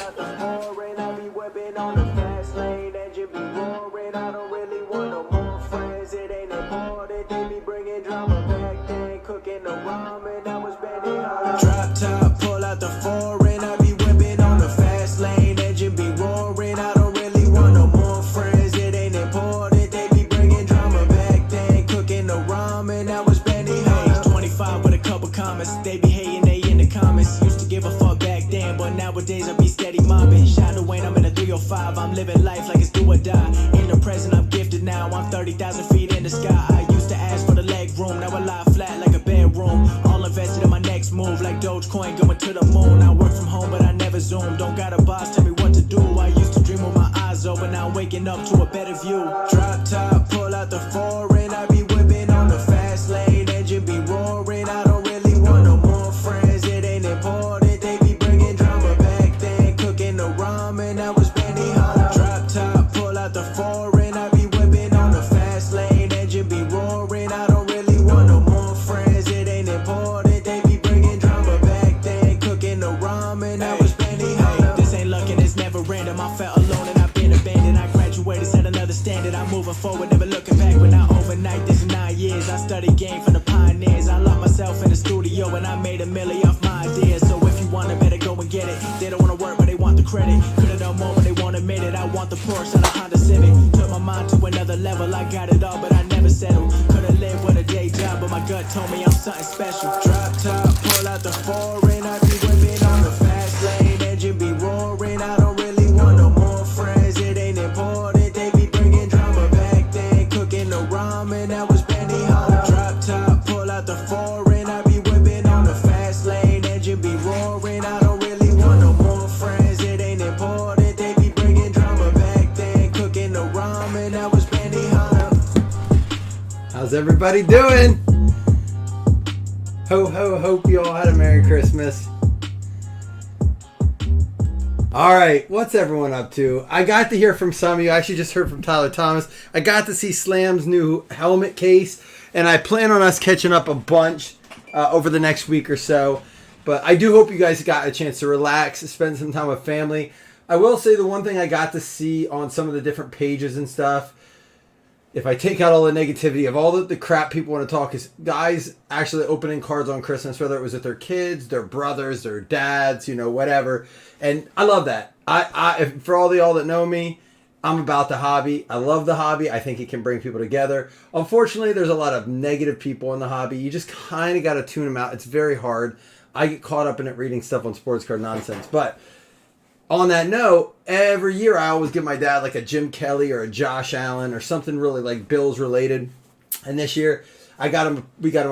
out the foreign, I be whipping on the fast lane, engine be roaring. I don't really want no more friends, it ain't important. They be bringing drama back then, cooking the ramen, I was bending hard. Drop top, pull out the foreign, I be whipping on the fast lane, engine be roaring. I don't really want no more friends, it ain't important. They be bringing drama back then, cooking the ramen, I was bending hard. 25 with a couple comments, they be hating, they in the comments. Used to give a fuck back then, but nowadays I be steady mobbing. Shadow Wayne, I'm in a 305, I'm living life like it's do or die. In the present, I'm gifted now, I'm 30,000 feet in the sky. I used to ask for the leg room, now I lie flat like a bedroom. All invested in my next move, like Dogecoin going to the moon. I work from home, but I never zoom. Don't got a boss tell me what to do. I used to dream with my eyes open, now I'm waking up to a better view. Drop top, pull out the foreign, I be whipping on the fast lane, engine be roaring. I don't really want no more friends, it ain't important. They be bringing drama back then, cooking the ramen, I was bending hard. Drop top, pull out the foreign, I be whipping on the fast lane, engine be roaring. I don't really want no more friends, it ain't important. They be bringing drama back then, cooking the ramen, I was bending hard. This ain't luck and it's never random, I felt alone and I've been abandoned. I graduated, set another standard, I'm moving forward, never looking back. But not overnight, this is 9 years, I studied game from the pioneers. I locked myself in the studio and I made a million off my ideas. So if you want it, better go and get it. They don't want to work, but they want the credit. Could've done more, but they won't admit it. I want the Porsche and the Honda Civic. Took my mind to another level, I got it all, but I never settled. Could've lived with a day job, but my gut told me I'm something special. Drop top, pull out the foreign, I be whipping on the fast lane, engine be roaring. I don't really want no more friends, it ain't important. They be bringing drama back then, cooking the ramen, I was bending hard. Drop top, pull out the foreign, I be whipping on the fast lane, engine be roaring. I don't really want no more friends, it ain't important. They be bringing drama back then, cooking the ramen, I was bending hard. How's everybody doing? Ho ho, hope you all had a Merry Christmas. Alright, what's everyone up to? I got to hear from some of you. I actually just heard from Tyler Thomas. I got to see Slam's new helmet case, and I plan on us catching up a bunch over the next week or so. But I do hope you guys got a chance to relax, spend some time with family. I will say the one thing I got to see on some of the different pages and stuff, if I take out all the negativity of all the crap people want to talk, is guys actually opening cards on Christmas, whether it was with their kids, their brothers, their dads, whatever. And I love that. For all of y'all that know me, I'm about the hobby. I love the hobby. I think it can bring people together. Unfortunately, there's a lot of negative people in the hobby. You just kind of got to tune them out. It's very hard. I get caught up in it reading stuff on sports card nonsense. But on that note, every year I always give my dad like a Jim Kelly or a Josh Allen or something really like Bills related. And this year we got him a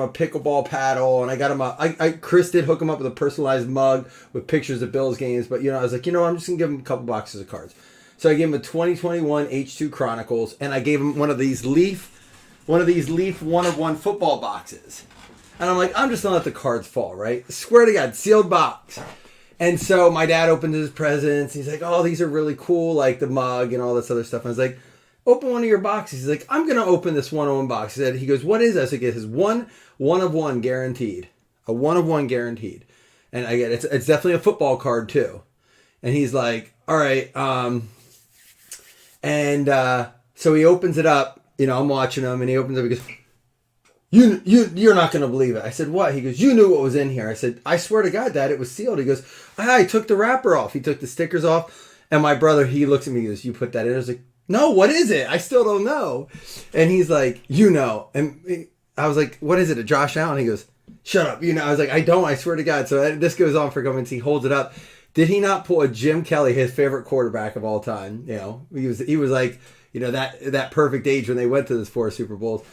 pickleball paddle, and I got him Chris did hook him up with a personalized mug with pictures of Bills games. But I was like, I'm just gonna give him a couple boxes of cards. So I gave him a 2021 H2 Chronicles, and I gave him one of these Leaf 1-of-1 football boxes. And I'm like, I'm just gonna let the cards fall, right? Swear to God, sealed box. And so my dad opened his presents. He's like, oh, these are really cool, like the mug and all this other stuff. And I was like, open one of your boxes. He's like, I'm going to open this 1-of-1 box. He goes, what is that? So he gets his one of one guaranteed. A 1-of-1 guaranteed. And I get it's definitely a football card too. And he's like, all right. So he opens it up. I'm watching him, and he opens it up. He goes, You're not going to believe it. I said, what? He goes, you knew what was in here. I said, I swear to God, Dad, it was sealed. He goes, I took the wrapper off. He took the stickers off. And my brother, he looks at me and goes, you put that in? I was like, no, what is it? I still don't know. And he's like, And I was like, what is it? A Josh Allen? He goes, shut up. I was like, I don't. I swear to God. So this goes on for comments. He holds it up. Did he not pull a Jim Kelly, his favorite quarterback of all time? He was like, that perfect age when they went to those 4 Super Bowls.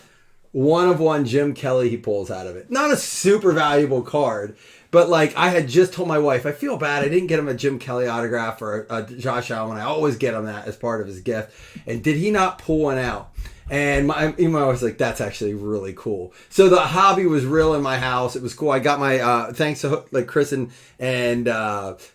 1-of-1 Jim Kelly he pulls out of it. Not a super valuable card, but like I had just told my wife, I feel bad I didn't get him a Jim Kelly autograph or a Josh Allen. I always get him that as part of his gift. And did he not pull one out? And my wife was like, that's actually really cool. So the hobby was real in my house. It was cool. I got my, thanks to like Chris and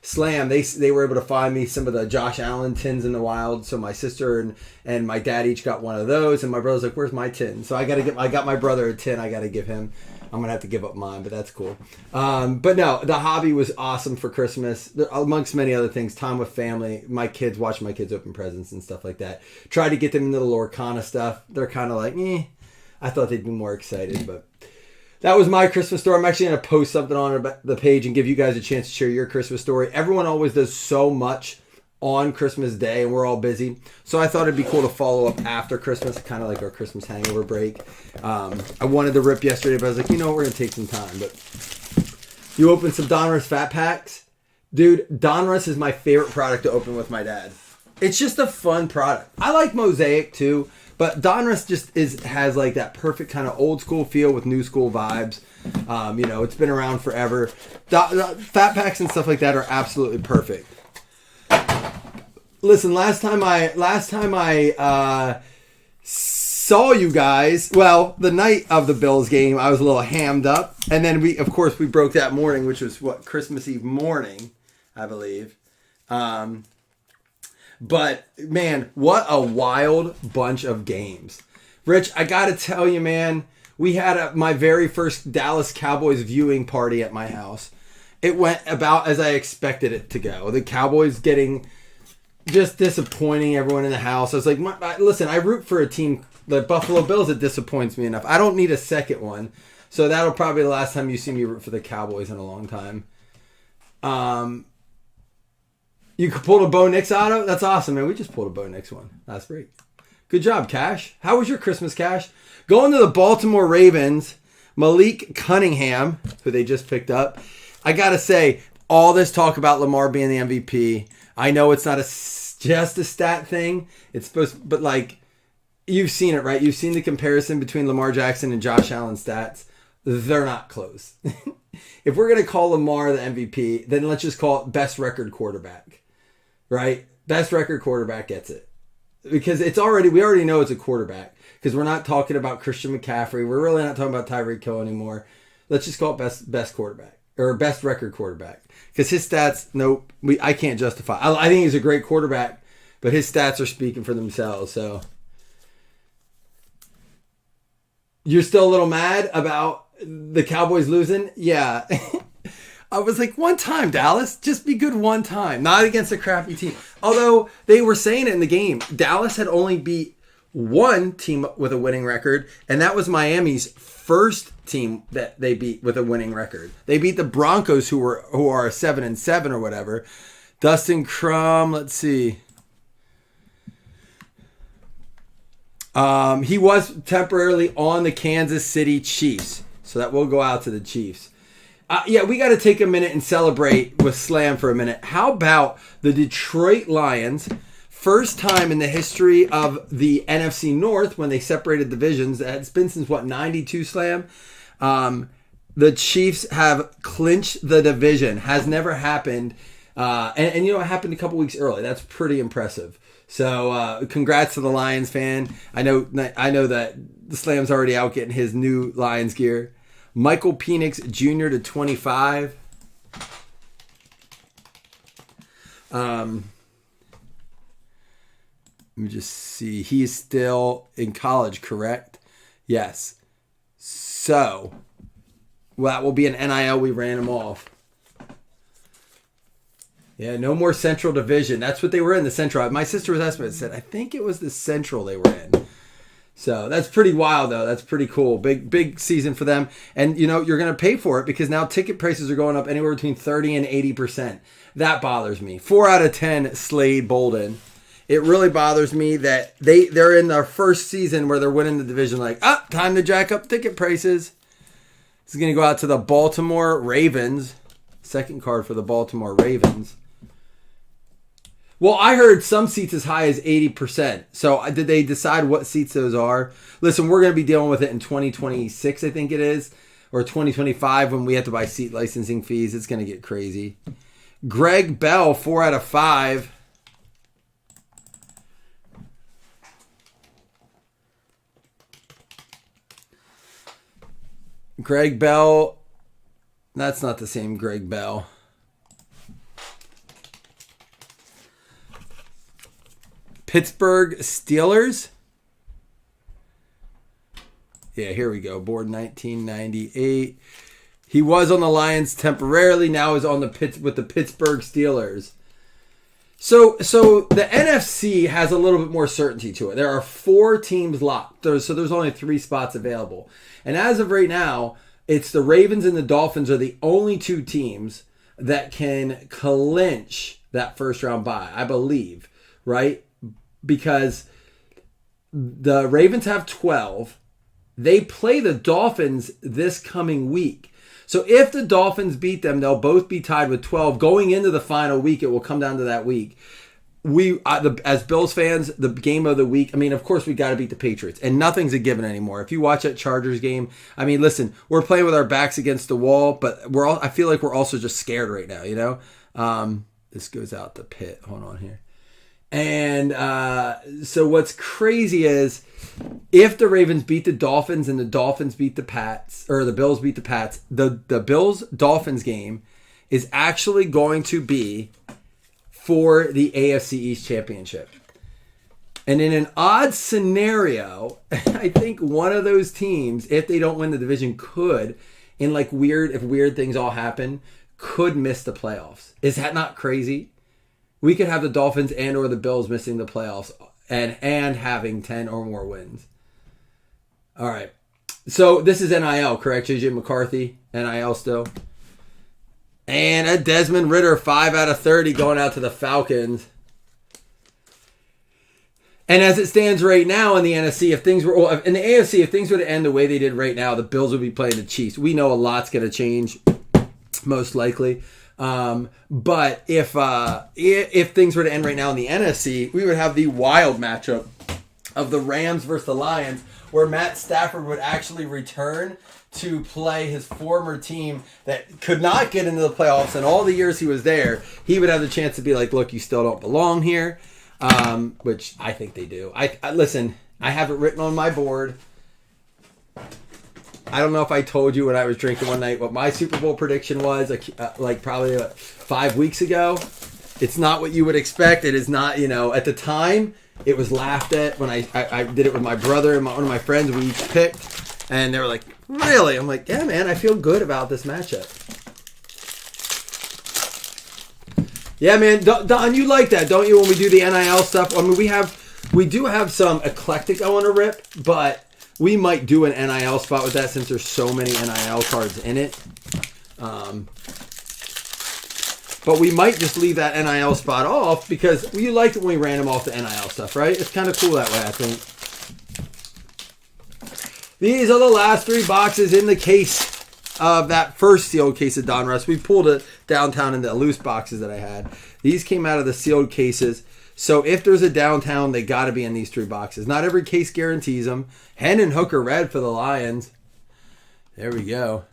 Slam, they were able to find me some of the Josh Allen tins in the wild. So my sister and my dad each got one of those, and my brother's like, "Where's my tin?" So I got my brother a tin. I got to give him. I'm gonna have to give up mine, but that's cool. But no, the hobby was awesome for Christmas, amongst many other things. Time with family, my kids, watching my kids open presents and stuff like that. Try to get them into the Lorcana stuff. They're kind of like, I thought they'd be more excited, but that was my Christmas story. I'm actually gonna post something on the page and give you guys a chance to share your Christmas story. Everyone always does so much on Christmas Day, and we're all busy. So I thought it'd be cool to follow up after Christmas, kind of like our Christmas hangover break. I wanted to rip yesterday, but I was like, we're going to take some time. But you opened some Donruss Fat Packs. Dude, Donruss is my favorite product to open with my dad. It's just a fun product. I like Mosaic too, but Donruss just has like that perfect kind of old school feel with new school vibes. It's been around forever. Fat Packs and stuff like that are absolutely perfect. Listen, last time I saw you guys, well, the night of the Bills game, I was a little hammed up, and then we broke that morning, which was Christmas Eve morning, I believe. But man, what a wild bunch of games. Rich, I got to tell you, man, we had my very first Dallas Cowboys viewing party at my house. It went about as I expected it to go. The Cowboys getting just disappointing everyone in the house. I was like, listen, I root for a team, the Buffalo Bills, that disappoints me enough. I don't need a second one. So that'll probably be the last time you see me root for the Cowboys in a long time. You pulled a Bo Nix auto? That's awesome, man. We just pulled a Bo Nix one last break. Good job, Cash. How was your Christmas, Cash? Going to the Baltimore Ravens, Malik Cunningham, who they just picked up. I got to say, all this talk about Lamar being the MVP, I know it's not just a stat thing. It's supposed to, but like, you've seen it, right? You've seen the comparison between Lamar Jackson and Josh Allen's stats. They're not close. If we're going to call Lamar the MVP, then let's just call it best record quarterback, right? Best record quarterback gets it. Because we already know it's a quarterback. Because we're not talking about Christian McCaffrey. We're really not talking about Tyreek Hill anymore. Let's just call it best quarterback. Or best record quarterback. Because his stats, nope, I can't justify. I think he's a great quarterback, but his stats are speaking for themselves. So you're still a little mad about the Cowboys losing? Yeah. I was like, one time, Dallas. Just be good one time. Not against a crappy team. Although they were saying it in the game. Dallas had only beat one team with a winning record, and that was Miami's first team that they beat with a winning record. They beat the Broncos, who are 7-7 or whatever. Dustin Crum, let's see. He was temporarily on the Kansas City Chiefs, so that will go out to the Chiefs. We got to take a minute and celebrate with Slam for a minute. How about the Detroit Lions? First time in the history of the NFC North when they separated divisions. It's been since 92, Slam? The Chiefs have clinched the division. Has never happened. And it happened a couple weeks early. That's pretty impressive. So congrats to the Lions fan. I know that the Slam's already out getting his new Lions gear. Michael Penix Jr. to 25. Let me just see. He's still in college, correct? Yes. So, that will be an NIL. We ran him off. Yeah, no more Central Division. That's what they were in, the Central. My sister was asking me, said, I think it was the Central they were in. So, that's pretty wild, though. That's pretty cool. Big season for them. And, you're going to pay for it because now ticket prices are going up anywhere between 30 and 80%. That bothers me. 4 out of 10 Slade Bolden. It really bothers me that they're in their first season where they're winning the division. Like, time to jack up ticket prices. This is going to go out to the Baltimore Ravens. Second card for the Baltimore Ravens. Well, I heard some seats as high as 80%. So did they decide what seats those are? Listen, we're going to be dealing with it in 2026, I think it is. Or 2025 when we have to buy seat licensing fees. It's going to get crazy. Greg Bell, 4 out of 5. Greg Bell. That's not the same Greg Bell. Pittsburgh Steelers. Yeah, here we go. Born 1998. He was on the Lions temporarily. Now is on with the Pittsburgh Steelers. So the NFC has a little bit more certainty to it. There are 4 teams locked. So there's only 3 spots available. And as of right now, it's the Ravens and the Dolphins are the only 2 teams that can clinch that first round bye, I believe, right? Because the Ravens have 12. They play the Dolphins this coming week. So if the Dolphins beat them, they'll both be tied with 12. Going into the final week, it will come down to that week. As Bills fans, the game of the week, I mean, of course, we got to beat the Patriots. And nothing's a given anymore. If you watch that Chargers game, I mean, listen, we're playing with our backs against the wall, but I feel like we're also just scared right now, you know? This goes out the pit. Hold on here. And so what's crazy is if the Ravens beat the Dolphins and the Dolphins beat the Pats, or the Bills beat the Pats, the Bills-Dolphins game is actually going to be for the AFC East Championship. And in an odd scenario, I think one of those teams, if they don't win the division, could, if weird things all happen, could miss the playoffs. Is that not crazy? We could have the Dolphins and or the Bills missing the playoffs and having 10 or more wins. All right. So this is NIL, correct? JJ McCarthy, NIL still. And a Desmond Ridder, 5 out of 30 going out to the Falcons. And as it stands right now in the NFC, in the AFC, if things were to end the way they did right now, the Bills would be playing the Chiefs. We know a lot's going to change, most likely. But if things were to end right now in the NFC, we would have the wild matchup of the Rams versus the Lions, where Matt Stafford would actually return to play his former team that could not get into the playoffs, and all the years he was there, he would have the chance to be like, look, you still don't belong here, which I think they do. Listen, I have it written on my board. I don't know if I told you when I was drinking one night what my Super Bowl prediction was, probably 5 weeks ago. It's not what you would expect. It is not, at the time, it was laughed at when I did it with my brother and one of my friends. We each picked, and they were like, really? I'm like, yeah, man, I feel good about this matchup. Yeah, man, Don, you like that, don't you, when we do the NIL stuff? I mean, we do have some eclectic I want to rip, but we might do an NIL spot with that since there's so many NIL cards in it. But we might just leave that NIL spot off because you like it when we random off the NIL stuff, right? It's kind of cool that way, I think. These are the last 3 boxes in the case of that first sealed case of Donruss. We pulled it downtown into the loose boxes that I had. These came out of the sealed cases. So if there's a downtown, they got to be in these 3 boxes. Not every case guarantees them. Hen and Hooker red for the Lions. There we go.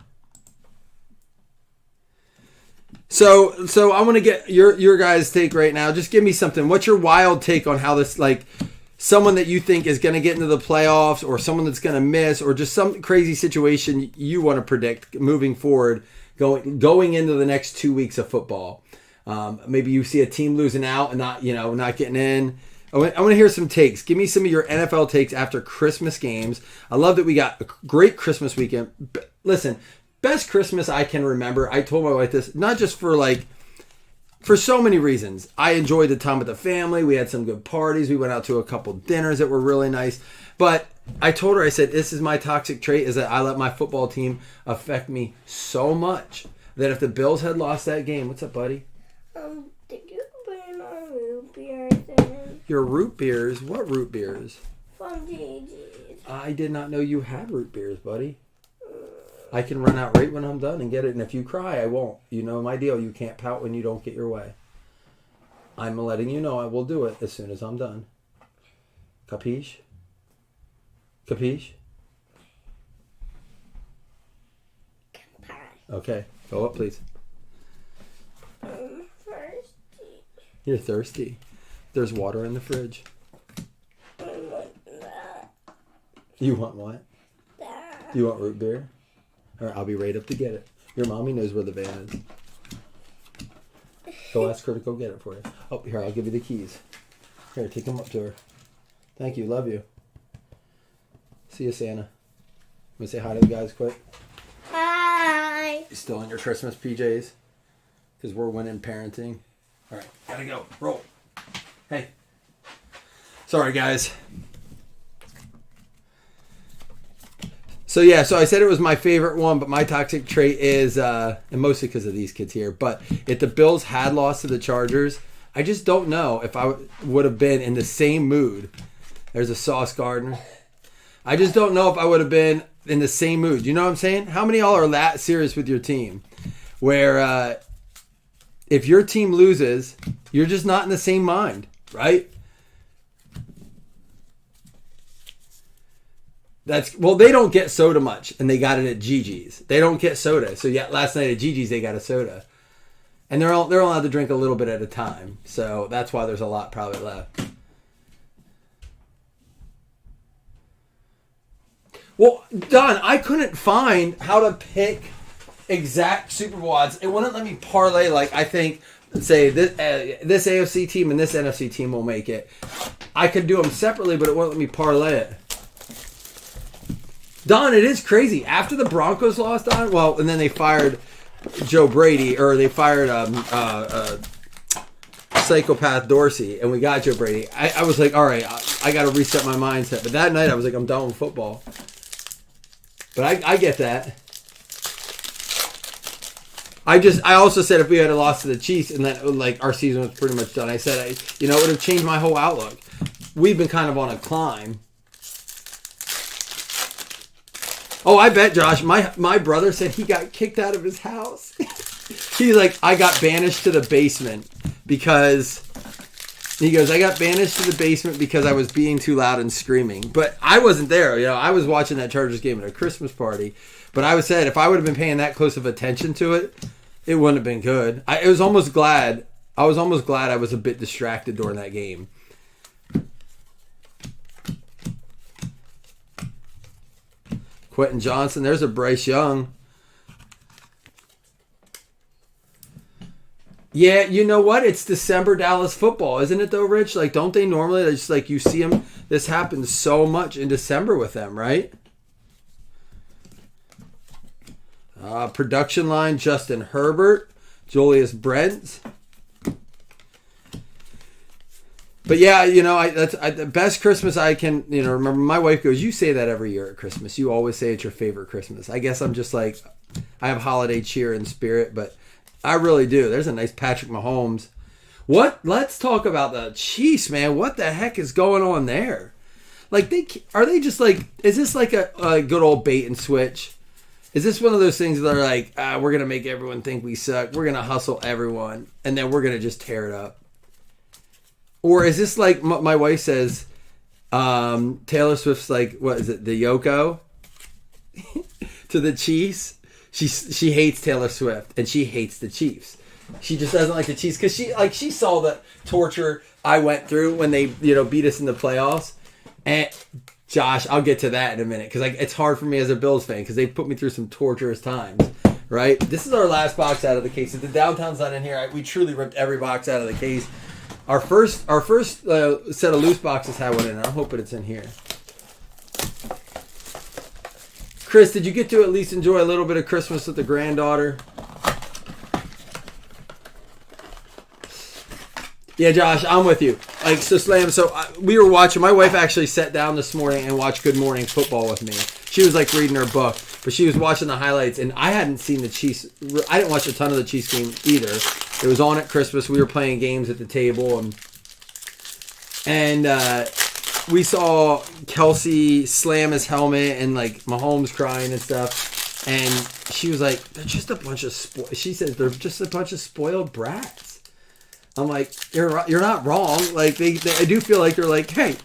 So I want to get your guys' take right now. Just give me something. What's your wild take on how this, someone that you think is going to get into the playoffs or someone that's going to miss or just some crazy situation you want to predict moving forward going into the next 2 weeks of football? Maybe you see a team losing out and not getting in. I want to hear some takes. Give me some of your NFL takes after Christmas games. I love that we got a great Christmas weekend. Listen, best Christmas I can remember. I told my wife this, not just for so many reasons. I enjoyed the time with the family. We had some good parties. We went out to a couple dinners that were really nice. But I told her, I said, this is my toxic trait, is that I let my football team affect me so much that if the Bills had lost that game, what's up, buddy? Did you bring my root beers in? Your root beers? What root beers? From Gigi's. I did not know you had root beers, buddy. I can run out right when I'm done and get it. And if you cry, I won't. You know my deal. You can't pout when you don't get your way. I'm letting you know I will do it as soon as I'm done. Capiche? Capiche? Okay. Go up, please. Thirsty. You're thirsty. There's water in the fridge. I want that. You want what? That. You want root beer? All right, I'll be right up to get it. Your mommy knows where the van is. Go ask her to go get it for you. Oh, here, I'll give you the keys. Here, take him up to her. Thank you. Love you. See you, Santa. I'm going to say hi to the guys quick. Hi. You still in your Christmas PJs? Because we're winning parenting. All right, gotta go. Roll. Hey. Sorry, guys. So I said it was my favorite one, but my toxic trait is, and mostly because of these kids here, but if the Bills had lost to the Chargers, I just don't know if I would have been in the same mood. There's a Sauce Gardner. I just don't know if I would have been in the same mood. You know what I'm saying? How many of y'all are that serious with your team? Where if your team loses, you're just not in the same mind, right? They don't get soda much, and they got it at Gigi's. They don't get soda. So yeah, last night at Gigi's they got a soda. And they're allowed to drink a little bit at a time. So that's why there's a lot probably left. Well, Don, I couldn't find how to pick exact Super Bowl odds. It wouldn't let me parlay, like, I think, say, this AFC team and this NFC team will make it. I could do them separately, but it wouldn't let me parlay it. Don, it is crazy. After the Broncos lost, Don, well, and then they fired Joe Brady, or they fired psychopath Dorsey, and we got Joe Brady. I was like, all right, I got to reset my mindset. But that night, I was like, I'm done with football. But I get that. I also said if we had a loss to the Chiefs and that like our season was pretty much done, I said it would have changed my whole outlook. We've been kind of on a climb. Oh, I bet, Josh, my brother said he got kicked out of his house. He's like, I got banished to the basement because he goes, I got banished to the basement because I was being too loud and screaming. But I wasn't there. I was watching that Chargers game at a Christmas party. But I said if I would have been paying that close of attention to it, it wouldn't have been good. I was almost glad I was a bit distracted during that game. Quentin Johnson, there's a Bryce Young. Yeah, you know what? It's December Dallas football, isn't it though, Rich? Like, don't they normally, just like you see them, this happens so much in December with them, right? Production line, Justin Herbert, Julius Brents. But yeah, that's the best Christmas I can, remember. My wife goes, you say that every year at Christmas. You always say it's your favorite Christmas. I guess I'm just like, I have holiday cheer and spirit, but I really do. There's a nice Patrick Mahomes. Let's talk about the Chiefs, man. What the heck is going on there? Like, are they just like, is this like a good old bait and switch? Is this one of those things that are like, we're going to make everyone think we suck. We're going to hustle everyone. And then we're going to just tear it up. Or is this like my wife says, Taylor Swift's like, what is it, the Yoko to the Chiefs? She hates Taylor Swift and she hates the Chiefs. She just doesn't like the Chiefs because she saw the torture I went through when they beat us in the playoffs. And Josh, I'll get to that in a minute because it's hard for me as a Bills fan because they put me through some torturous times. Right? This is our last box out of the case. If the downtown's not in here, we truly ripped every box out of the case. Our first set of loose boxes had one in it. I'm hoping it's in here. Chris, did you get to at least enjoy a little bit of Christmas with the granddaughter? Yeah, Josh, I'm with you. Like, so Slam, we were watching, my wife actually sat down this morning and watched Good Morning Football with me. She was like reading her book, but she was watching the highlights, and I hadn't seen the Chiefs. I didn't watch a ton of the Chiefs game either. It was on at Christmas. We were playing games at the table, and we saw Kelsey slam his helmet and like Mahomes crying and stuff. And she was like, "They're just a bunch of she says they're just a bunch of spoiled brats." I'm like, "You're not wrong." Like I do feel like they're like, "Hey,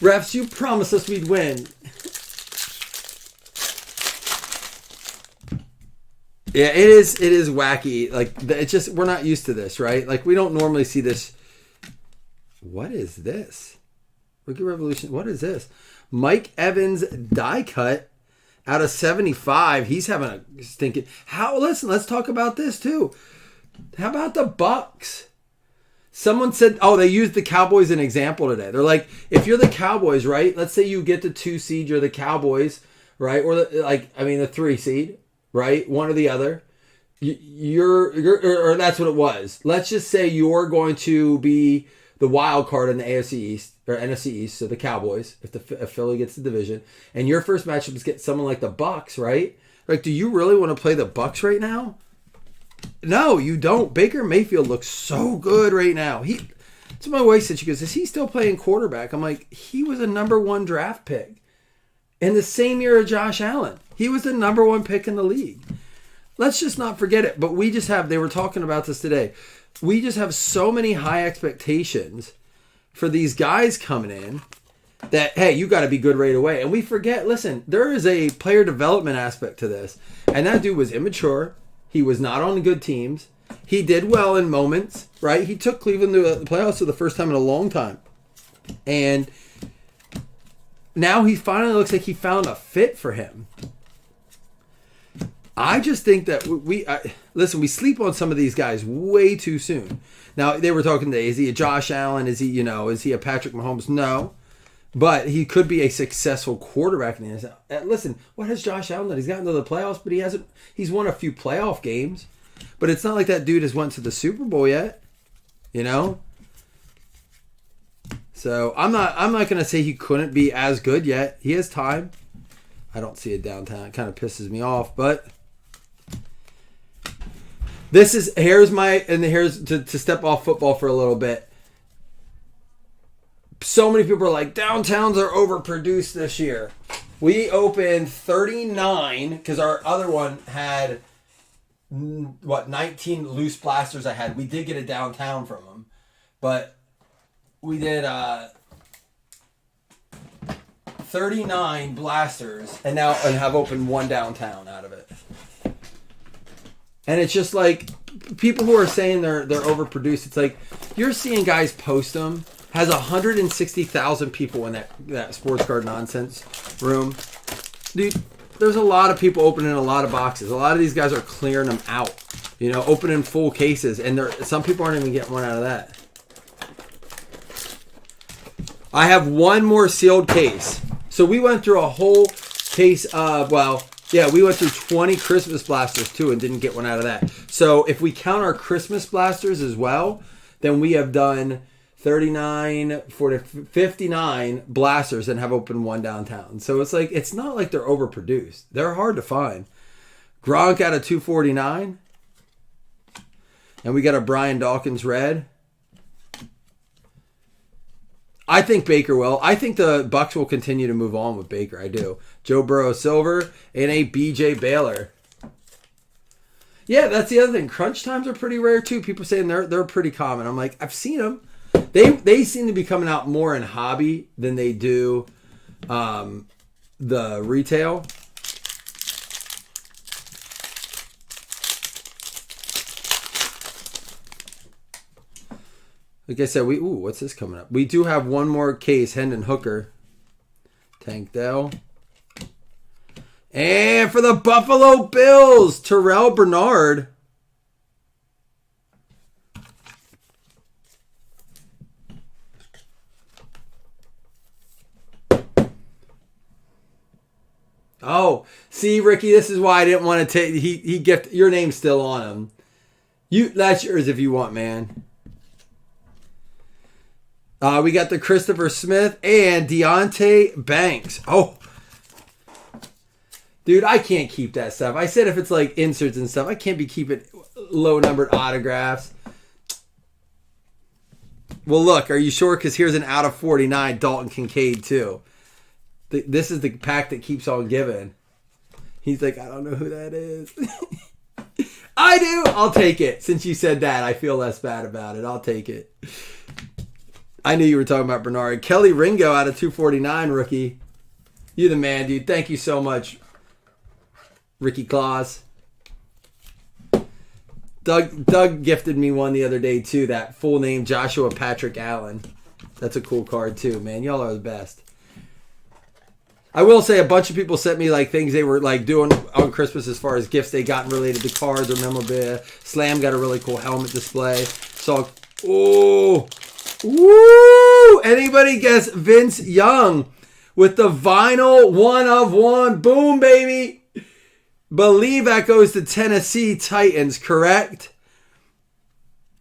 refs, you promised us we'd win." Yeah, it is wacky. Like, it's just, we're not used to this, right? Like, we don't normally see this. What is this? Rookie Revolution. What is this? Mike Evans die cut out of 75. He's having a stinking. Listen, let's talk about this too. How about the Bucks? Someone said, oh, they used the Cowboys as an example today. They're like, if you're the Cowboys, right? Let's say you get the 2 seed, you're the Cowboys, right? Or the 3 seed, right? One or the other. Or that's what it was. Let's just say you're going to be the wild card in the AFC East or NFC East, so the Cowboys, if Philly gets the division, and your first matchup is get someone like the Bucks, right? Like, do you really want to play the Bucks right now? No, you don't. Baker Mayfield looks so good right now. So my wife said, she goes, is he still playing quarterback? I'm like, he was a number 1 draft pick in the same year as Josh Allen. He was the number 1 pick in the league. Let's just not forget it. But we just have, they were talking about this today. We just have so many high expectations for these guys coming in that, hey, you got to be good right away. And we forget, listen, there is a player development aspect to this. And that dude was immature. He was not on good teams. He did well in moments, right? He took Cleveland to the playoffs for the first time in a long time. And now he finally looks like he found a fit for him. I just think that we sleep on some of these guys way too soon. Now, they were talking today, is he a Josh Allen? Is he a Patrick Mahomes? No. But he could be a successful quarterback in the NFL. Listen, what has Josh Allen done? He's gotten to the playoffs, but he's won a few playoff games. But it's not like that dude has went to the Super Bowl yet. You know? So I'm not going to say he couldn't be as good yet. He has time. I don't see it downtown. It kind of pisses me off, but here's to step off football for a little bit. So many people are like, downtowns are overproduced this year. We opened 39 because our other one had 19 loose blasters I had. We did get a downtown from them, but we did 39 blasters and have opened 1 downtown out of it. And it's just like people who are saying they're overproduced. It's like you're seeing guys post them. Has 160,000 people in that sports card nonsense room. Dude, there's a lot of people opening a lot of boxes. A lot of these guys are clearing them out. You know, opening full cases. And some people aren't even getting one out of that. I have one more sealed case. So we went through a whole case of, we went through 20 Christmas blasters too and didn't get one out of that. So if we count our Christmas blasters as well, then we have done 39, 40, 59 blasters and have opened 1 downtown. So it's like, it's not like they're overproduced. They're hard to find. Gronk out of 249. And we got a Brian Dawkins red. I think Baker will. I think the Bucks will continue to move on with Baker. I do. Joe Burrow silver and a BJ Baylor. Yeah, that's the other thing. Crunch times are pretty rare too. People saying they're pretty common. I'm like, I've seen them. They seem to be coming out more in hobby than they do the retail. Like I said, what's this coming up? We do have one more case, Hendon Hooker. Tank Dell. And for the Buffalo Bills, Terrell Bernard. Oh, see, Ricky, this is why I didn't want to take. He gift your name's still on him. That's yours if you want, man. We got the Christopher Smith and Deontay Banks. Oh, dude, I can't keep that stuff. I said if it's like inserts and stuff, I can't be keeping low numbered autographs. Well, look, are you sure? Because here's an out of 49 Dalton Kincaid too. This is the pack that keeps on giving. He's like, I don't know who that is. I do. I'll take it. Since you said that, I feel less bad about it. I'll take it. I knew you were talking about Bernard. Kelly Ringo out of 249 rookie. You the man, dude. Thank you so much, Ricky Claus. Doug gifted me one the other day too. That full name Joshua Patrick Allen. That's a cool card too, man. Y'all are the best. I will say a bunch of people sent me like things they were like doing on Christmas as far as gifts they got related to cards or memorabilia. Slam got a really cool helmet display. Saw Oh, woo! Anybody guess Vince Young with the vinyl 1 of 1? Boom, baby. Believe that goes to Tennessee Titans, correct?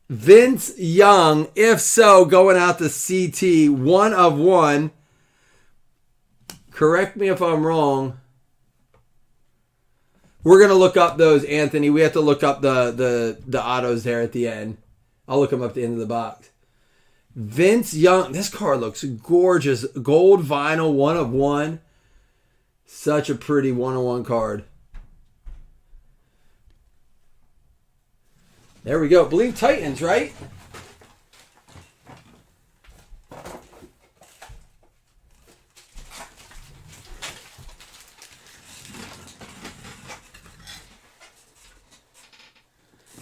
Vince Young, if so, going out to CT, 1 of 1. Correct me if I'm wrong. We're going to look up those, Anthony. We have to look up the autos there at the end. I'll look them up at the end of the box. Vince Young. This card looks gorgeous. Gold vinyl, 1 of 1. Such a pretty 1 of 1 card. There we go. Believe Titans, right?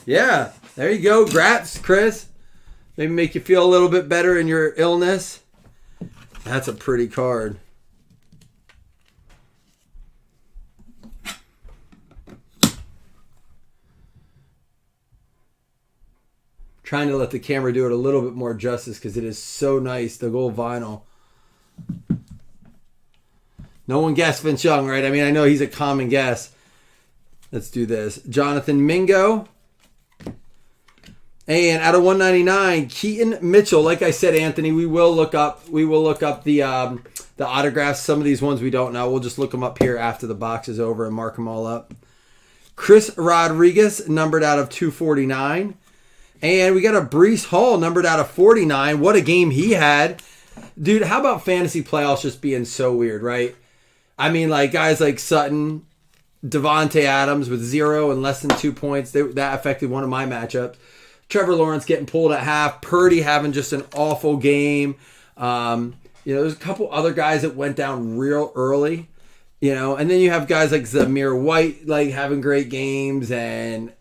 Yeah, there you go. Grats, Chris. Maybe make you feel a little bit better in your illness. That's a pretty card. Trying to let the camera do it a little bit more justice because it is so nice, the gold vinyl. No one guessed Vince Young, right? I mean, I know he's a common guess. Let's do this. Jonathan Mingo. And out of 199, Keaton Mitchell. Like I said, Anthony, we will look up the autographs. Some of these ones we don't know. We'll just look them up here after the box is over and mark them all up. Chris Rodriguez, numbered out of 249. And we got a Breece Hall, numbered out of 49. What a game he had. Dude, how about fantasy playoffs just being so weird, right? I mean, like guys like Sutton, Devontae Adams with 0 and less than 2 points. That affected one of my matchups. Trevor Lawrence getting pulled at half. Purdy having just an awful game. There's a couple other guys that went down real early. And then you have guys like Zamir White like having great games, and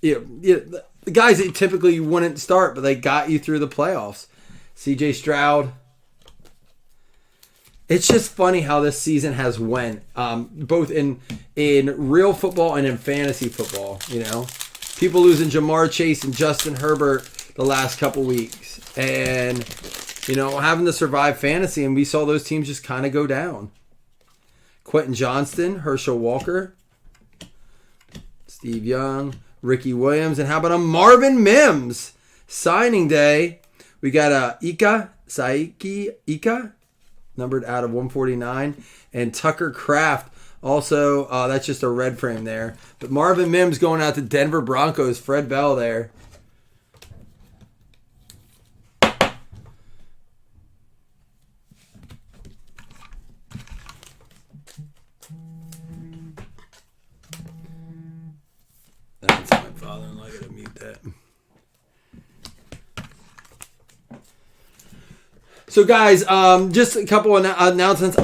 the guys that typically wouldn't start, but they got you through the playoffs. CJ Stroud. It's just funny how this season has went, both in real football and in fantasy football. People losing Jamar Chase and Justin Herbert the last couple weeks, and having to survive fantasy, and we saw those teams just kind of go down. Quentin Johnston, Herschel Walker, Steve Young, Ricky Williams, and how about a Marvin Mims signing day? We got a Saiki Ika, numbered out of 149, and Tucker Kraft. Also, that's just a red frame there. But Marvin Mims going out to Denver Broncos. Fred Bell there. That's my father-in-law. I gotta mute that. So guys, just a couple of announcements.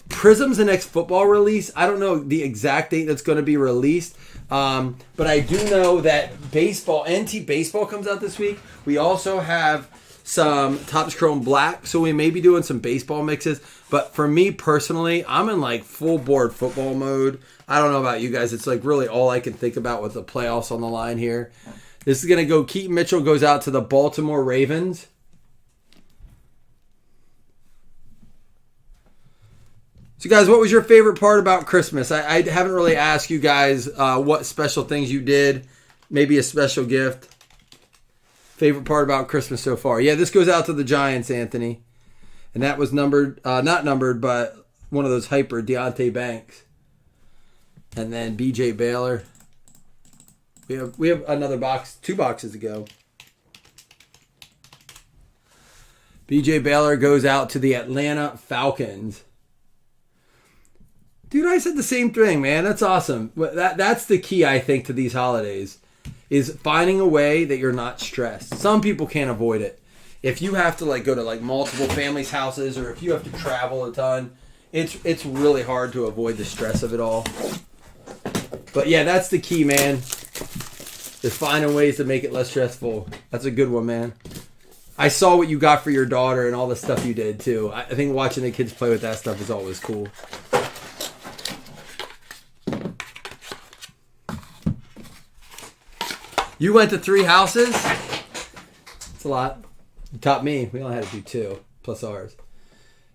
Prism's the next football release. I don't know the exact date that's going to be released, but I do know that NT Baseball comes out this week. We also have some Topps Chrome Black, so we may be doing some baseball mixes. But for me personally, I'm in like full board football mode. I don't know about you guys. It's like really all I can think about with the playoffs on the line here. This is going to go. Keaton Mitchell goes out to the Baltimore Ravens. So, guys, what was your favorite part about Christmas? I haven't really asked you guys what special things you did. Maybe a special gift. Favorite part about Christmas so far? Yeah, this goes out to the Giants, Anthony. And that was numbered, not numbered, but one of those hyper, Deontay Banks. And then B.J. Baylor. We have another box, 2 boxes to go. B.J. Baylor goes out to the Atlanta Falcons. Dude, I said the same thing, man. That's awesome. That's the key, I think, to these holidays, is finding a way that you're not stressed. Some people can't avoid it. If you have to go to multiple families' houses, or if you have to travel a ton, it's really hard to avoid the stress of it all. But yeah, that's the key, man. Is finding ways to make it less stressful. That's a good one, man. I saw what you got for your daughter and all the stuff you did too. I think watching the kids play with that stuff is always cool. You went to 3 houses? It's a lot. You taught me. We only had to do 2 plus ours.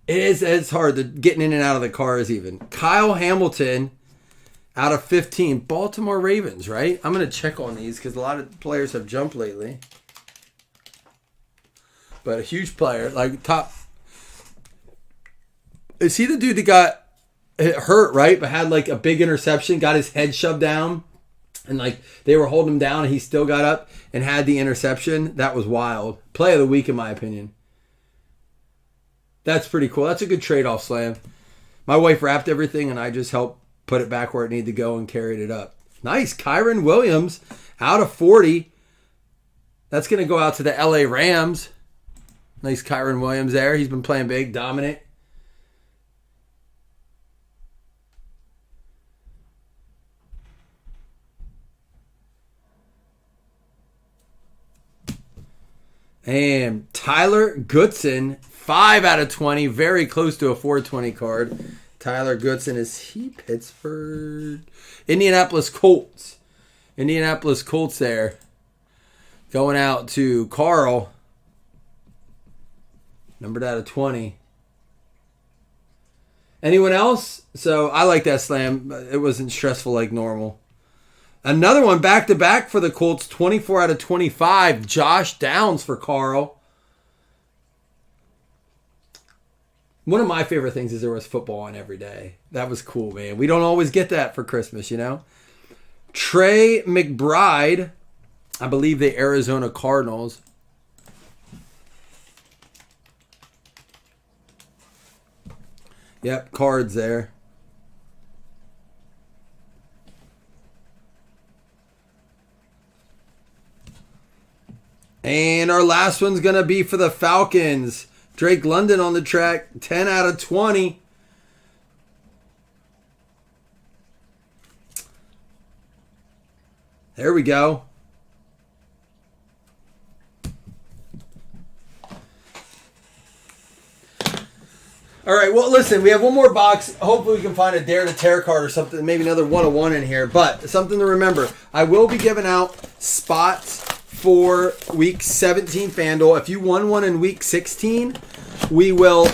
It's hard getting in and out of the cars even. Kyle Hamilton out of 15. Baltimore Ravens, right? I'm going to check on these because a lot of players have jumped lately. But a huge player, like top. Is he the dude that got hurt, right? But had like a big interception, got his head shoved down, and like they were holding him down, and he still got up and had the interception. That was wild. Play of the week, in my opinion. That's pretty cool. That's a good trade-off, Slam. My wife wrapped everything, and I just helped put it back where it needed to go and carried it up. Nice. Kyron Williams out of 40. That's going to go out to the LA Rams. Nice Kyron Williams there. He's been playing big, dominant. And Tyler Goodson, 5 out of 20. Very close to a 420 card. Tyler Goodson, is he Pittsburgh? Indianapolis Colts. Indianapolis Colts there. Going out to Carl. Numbered out of 20. Anyone else? So I like that Slam. It wasn't stressful like normal. Another one back-to-back for the Colts. 24 out of 25. Josh Downs for Carl. One of my favorite things is there was football on every day. That was cool, man. We don't always get that for Christmas, you know? Trey McBride. I believe the Arizona Cardinals. Yep, cards there. And our last one's going to be for the Falcons. Drake London on the track, 10 out of 20. There we go. All right, well, listen, we have one more box. Hopefully we can find a Dare to Tear card or something, maybe another 101 in here. But something to remember, I will be giving out spots for Week 17 FanDuel. If you won one in Week 16, we will,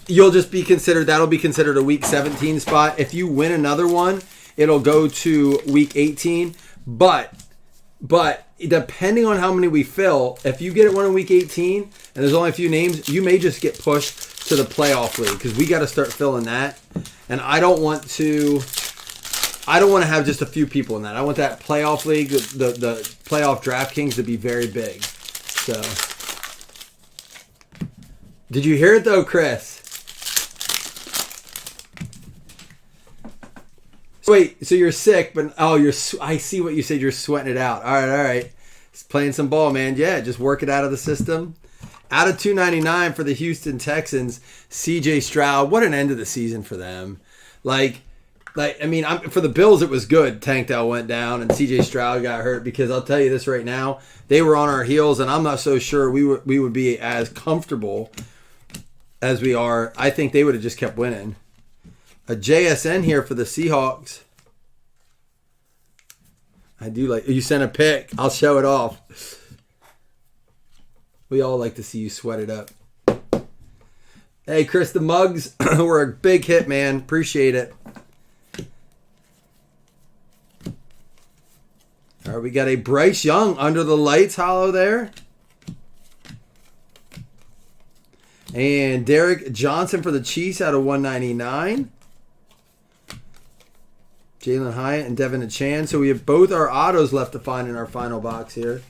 you'll just be considered, that'll be considered a Week 17 spot. If you win another one, it'll go to Week 18. But depending on how many we fill, if you get it one in Week 18 and there's only a few names, you may just get pushed to the playoff league because we got to start filling that. And I don't want to have just a few people in that. I want that playoff league, the playoff DraftKings to be very big. So, did you hear it though, Chris? Wait, so you're sick, but I see what you said. You're sweating it out. All right. Just playing some ball, man. Yeah, just work it out of the system. Out of 299 for the Houston Texans, CJ Stroud. What an end of the season for them. For the Bills, it was good. Tank Dell went down and CJ Stroud got hurt because I'll tell you this right now, they were on our heels, and I'm not so sure we would be as comfortable as we are. I think they would have just kept winning. A JSN here for the Seahawks. I do like, you sent a pic. I'll show it off. We all like to see you sweat it up. Hey, Chris, the mugs were a big hit, man. Appreciate it. All right, we got a Bryce Young under the lights hollow there. And Derek Johnson for the Chiefs out of 199. Jalen Hyatt and Devin Achan. So we have both our autos left to find in our final box here.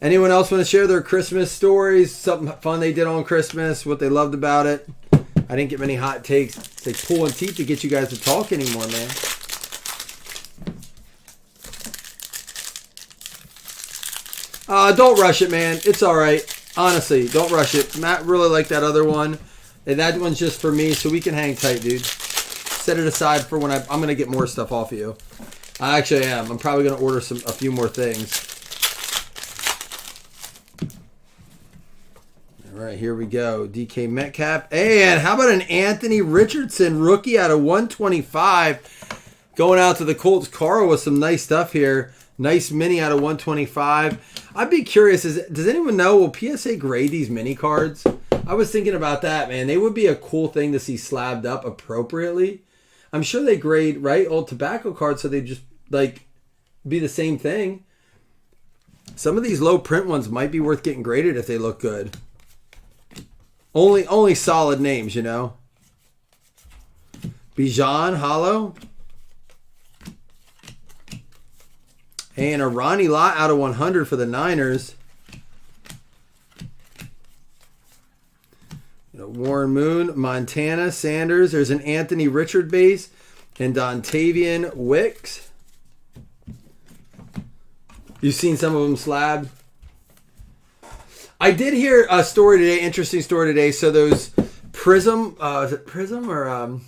Anyone else want to share their Christmas stories? Something fun they did on Christmas, what they loved about it? I didn't get many hot takes. It's like pulling teeth to get you guys to talk anymore, man. Don't rush it, man. It's all right. Honestly, don't rush it. Matt really liked that other one. And that one's just for me, so we can hang tight, dude. Set it aside for when I'm going to get more stuff off of you. I actually am. I'm probably going to order a few more things. All right, here we go. DK Metcalf. And how about an Anthony Richardson rookie out of 125? Going out to the Colts, Carl with some nice stuff here. Nice mini out of 125. I'd be curious, does anyone know, will PSA grade these mini cards? I was thinking about that, man. They would be a cool thing to see slabbed up appropriately. I'm sure they grade, right, old tobacco cards, so they just, like, be the same thing. Some of these low print ones might be worth getting graded if they look good. Only solid names, you know. Bijan, hollow. And a Ronnie Lott out of 100 for the Niners. Warren Moon, Montana, Sanders. There's an Anthony Richard base. And Dontavian Wicks. You've seen some of them slabbed. I did hear a story today, interesting story today. So those Prism, is it Prism or...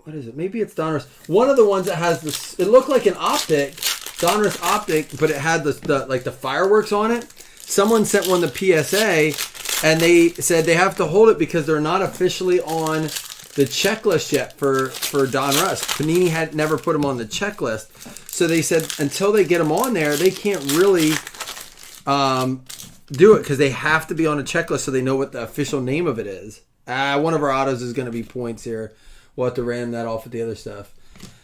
what is it? Maybe it's Donruss. One of the ones that has this, it looked like an optic, Donruss optic, but it had the fireworks on it. Someone sent one to PSA, and they said they have to hold it because they're not officially on the checklist yet for Donruss. Panini had never put them on the checklist, so they said until they get them on there, they can't really do it because they have to be on a checklist so they know what the official name of it is. One of our autos is going to be points here. We'll have to ram that off with the other stuff.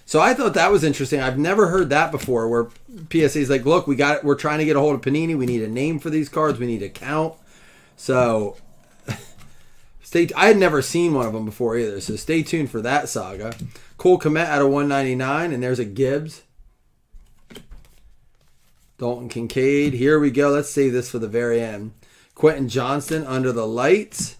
So I thought that was interesting. I've never heard that before where PSA's like, look, we're trying to get a hold of Panini. We need a name for these cards. We need a count. So I had never seen one of them before either. So stay tuned for that saga. Cole Kmet out of 199. And there's a Gibbs. Dalton Kincaid. Here we go. Let's save this for the very end. Quentin Johnston under the lights.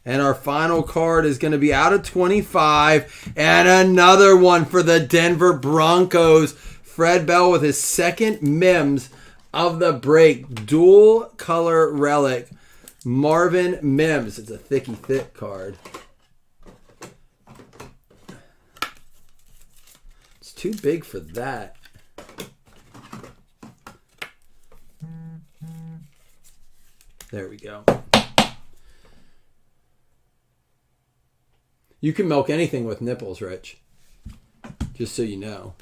And our final card is going to be out of 25. And another one for the Denver Broncos. Fred Bell with his second Mims of the break. Dual color relic. Marvin Mims. It's a thick card. It's too big for that. There we go. You can milk anything with nipples, Rich. Just so you know.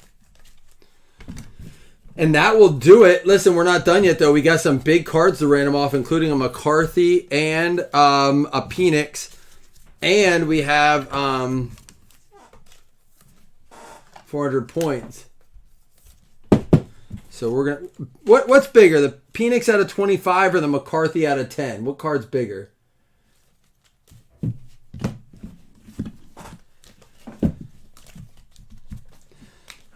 And that will do it. Listen, we're not done yet, though. We got some big cards to random off, including a McCarthy and a Penix. And we have 400 points. So we're going to... What's bigger, the Penix out of 25 or the McCarthy out of 10? What card's bigger?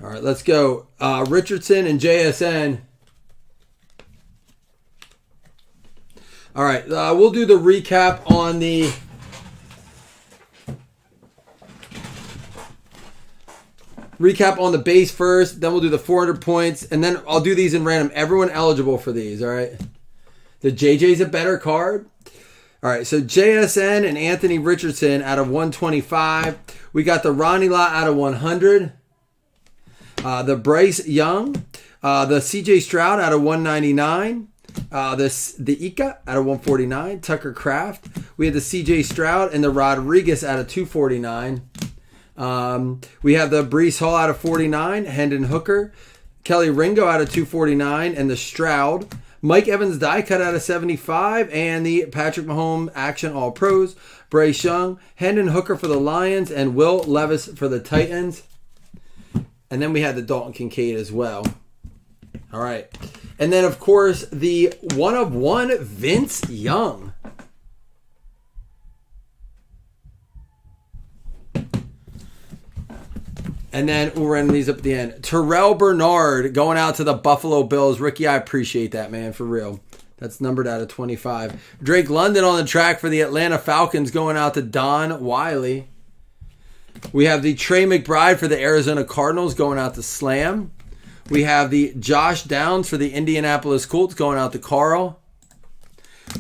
All right, let's go. Richardson and JSN. All right, we'll do the recap on the... Recap on the base first, then we'll do the 400 points, and then I'll do these in random. Everyone eligible for these, all right? The JJ's a better card. All right, so JSN and Anthony Richardson out of 125. We got the Ronnie Lott out of 100. The Bryce Young, the CJ Stroud out of 199, the Ika out of 149, Tucker Kraft. We have the CJ Stroud and the Rodriguez out of 249. We have the Breece Hall out of 49, Hendon Hooker, Kelly Ringo out of 249, and the Stroud. Mike Evans die cut out of 75, and the Patrick Mahomes Action All Pros. Bryce Young, Hendon Hooker for the Lions, and Will Levis for the Titans. And then we had the Dalton Kincaid as well. All right. And then, of course, the 1/1 Vince Young. And then we'll run these up at the end. Terrell Bernard going out to the Buffalo Bills. Ricky, I appreciate that, man, for real. That's numbered out of 25. Drake London on the track for the Atlanta Falcons going out to Don Wiley. We have the Trey McBride for the Arizona Cardinals going out to Slam. We have the Josh Downs for the Indianapolis Colts going out to Carl.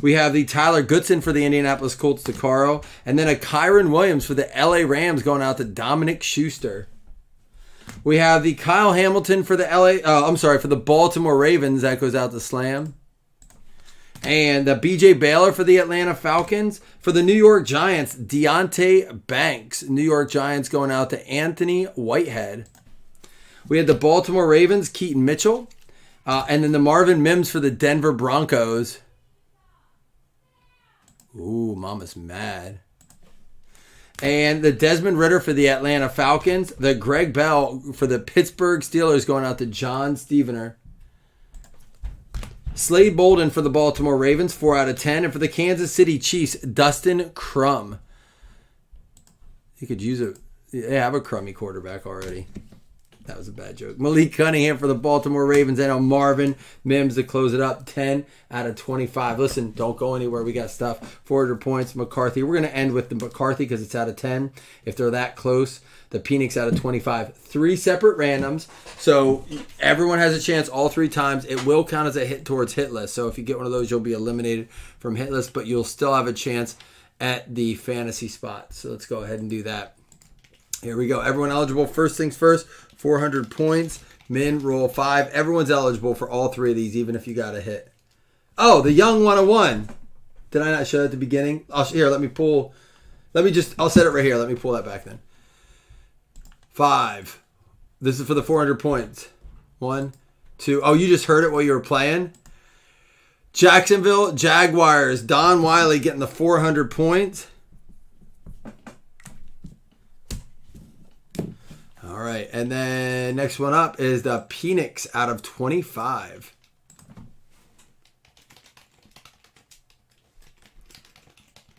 We have the Tyler Goodson for the Indianapolis Colts to Carl. And then a Kyron Williams for the LA Rams going out to Dominic Schuster. We have the Kyle Hamilton for the for the Baltimore Ravens. That goes out to Slam. And B.J. Baylor for the Atlanta Falcons. For the New York Giants, Deontay Banks. New York Giants going out to Anthony Whitehead. We had the Baltimore Ravens, Keaton Mitchell. And then the Marvin Mims for the Denver Broncos. Ooh, Mama's mad. And the Desmond Ridder for the Atlanta Falcons. The Greg Bell for the Pittsburgh Steelers going out to John Stevener. Slade Bolden for the Baltimore Ravens, 4 out of 10. And for the Kansas City Chiefs, Dustin Crum. You could use have a crummy quarterback already. That was a bad joke. Malik Cunningham for the Baltimore Ravens. And Marvin Mims to close it up, 10 out of 25. Listen, don't go anywhere. We got stuff. 400 points, McCarthy. We're going to end with the McCarthy because it's out of 10. If they're that close, the Penix out of 25. 3 separate randoms. So everyone has a chance all 3 times. It will count as a hit towards hit list. So if you get one of those, you'll be eliminated from hit list, but you'll still have a chance at the fantasy spot. So let's go ahead and do that. Here we go. Everyone eligible. First things first, 400 points. Min, roll 5. Everyone's eligible for all 3 of these, even if you got a hit. Oh, the Young 101. Did I not show that at the beginning? I'll set it right here. Let me pull that back then. 5. This is for the 400 points. 1, 2. Oh, you just heard it while you were playing? Jacksonville Jaguars. Don Wiley getting the 400 points. All right. And then next one up is the Penix out of 25.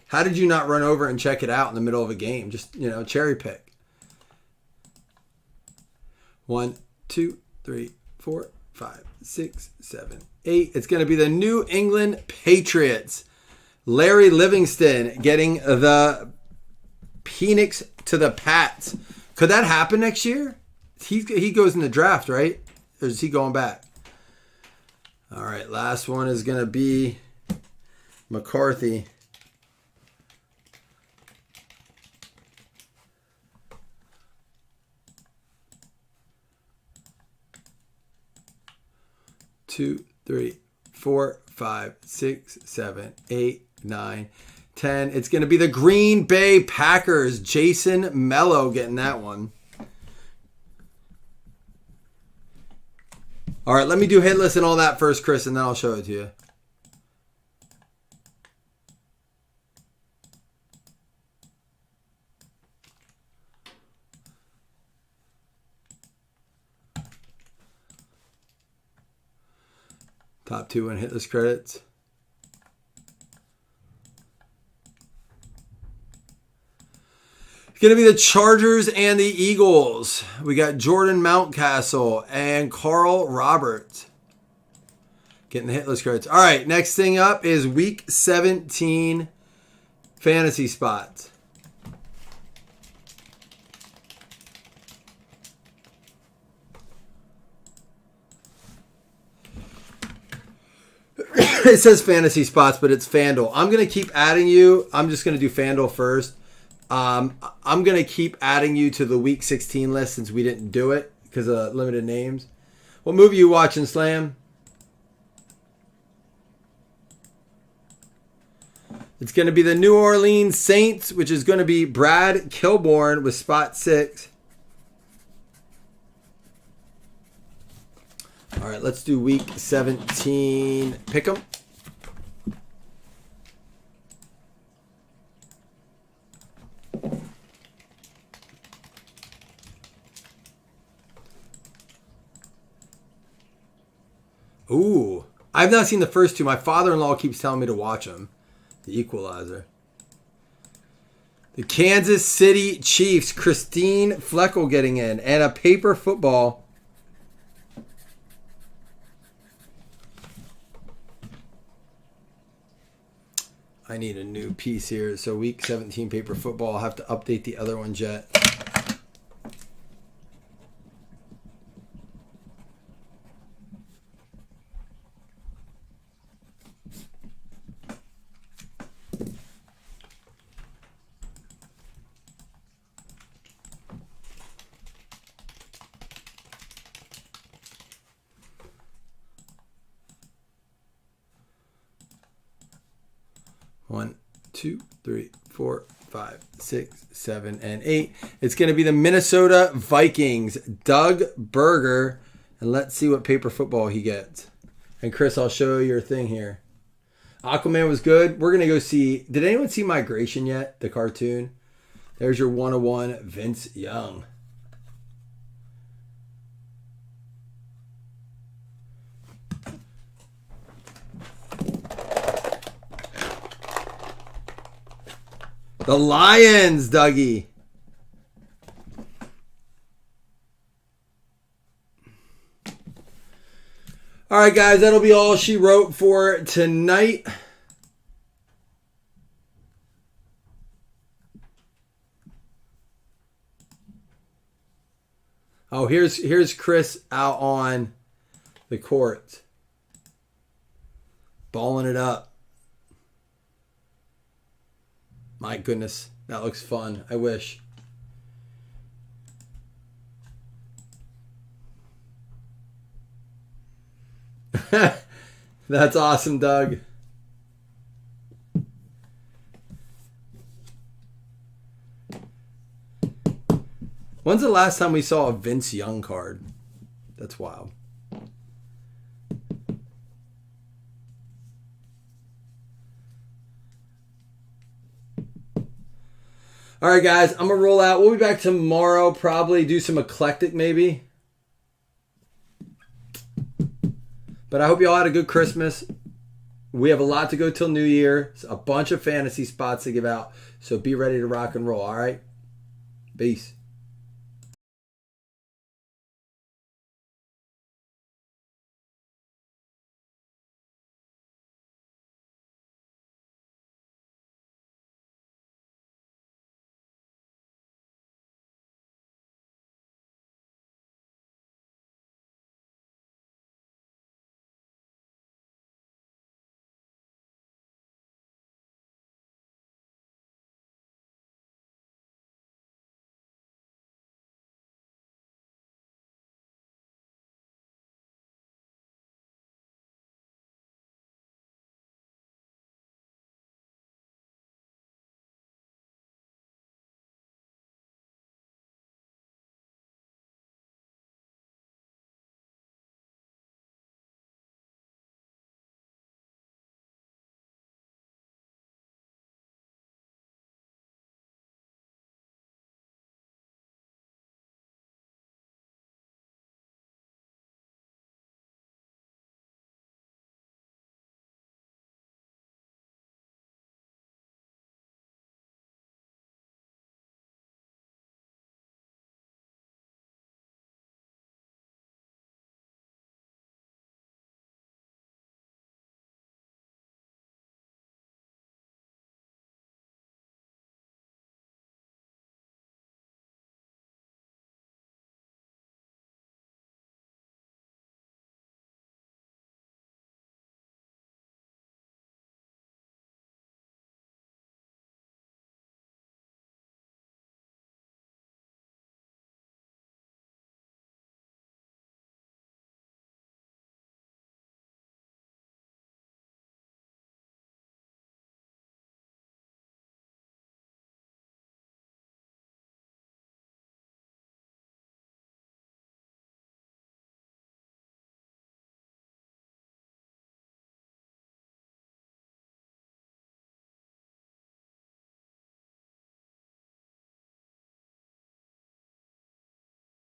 How did you not run over and check it out in the middle of a game? Just, cherry pick. 1, 2, 3, 4, 5, 6, 7, 8. It's going to be the New England Patriots. Larry Livingston getting the Penix to the Pats. Could that happen next year? He goes in the draft, right? Or is he going back? All right, last one is going to be McCarthy. Two, 3, 4, 5, 6, 7, 8, 9, 10. It's going to be the Green Bay Packers. Jason Mello getting that one. All right, let me do hit list and all that first, Chris, and then I'll show it to you. Top 2 and hit list credits. It's going to be the Chargers and the Eagles. We got Jordan Mountcastle and Carl Roberts getting the hit list credits. All right, next thing up is Week 17 fantasy spots. It says fantasy spots, but it's FanDuel. I'm going to keep adding you. I'm just going to do FanDuel first. I'm going to keep adding you to the Week 16 list since we didn't do it because of limited names. What movie are you watching, Slam? It's going to be the New Orleans Saints, which is going to be Brad Kilborn with spot 6. All right, let's do Week 17 pick'em. Ooh, I've not seen the first 2. My father-in-law keeps telling me to watch them. The Equalizer. The Kansas City Chiefs, Christine Fleckel getting in, and a paper football. I need a new piece here. So Week 17 paper football. I'll have to update the other ones yet. 1, 2, 3, 4, 5, 6, 7, and 8. It's going to be the Minnesota Vikings, Doug Berger. And let's see what paper football he gets. And Chris, I'll show you your thing here. Aquaman was good. We're going to go see. Did anyone see Migration yet? The cartoon. There's your 101 Vince Young. The Lions, Dougie. All right, guys, that'll be all she wrote for tonight. Oh, here's Chris out on the court. Balling it up. My goodness, that looks fun. I wish. That's awesome, Doug. When's the last time we saw a Vince Young card? That's wild. All right, guys, I'm going to roll out. We'll be back tomorrow, probably do some eclectic maybe. But I hope you all had a good Christmas. We have a lot to go till New Year. A bunch of fantasy spots to give out. So be ready to rock and roll, all right? Peace.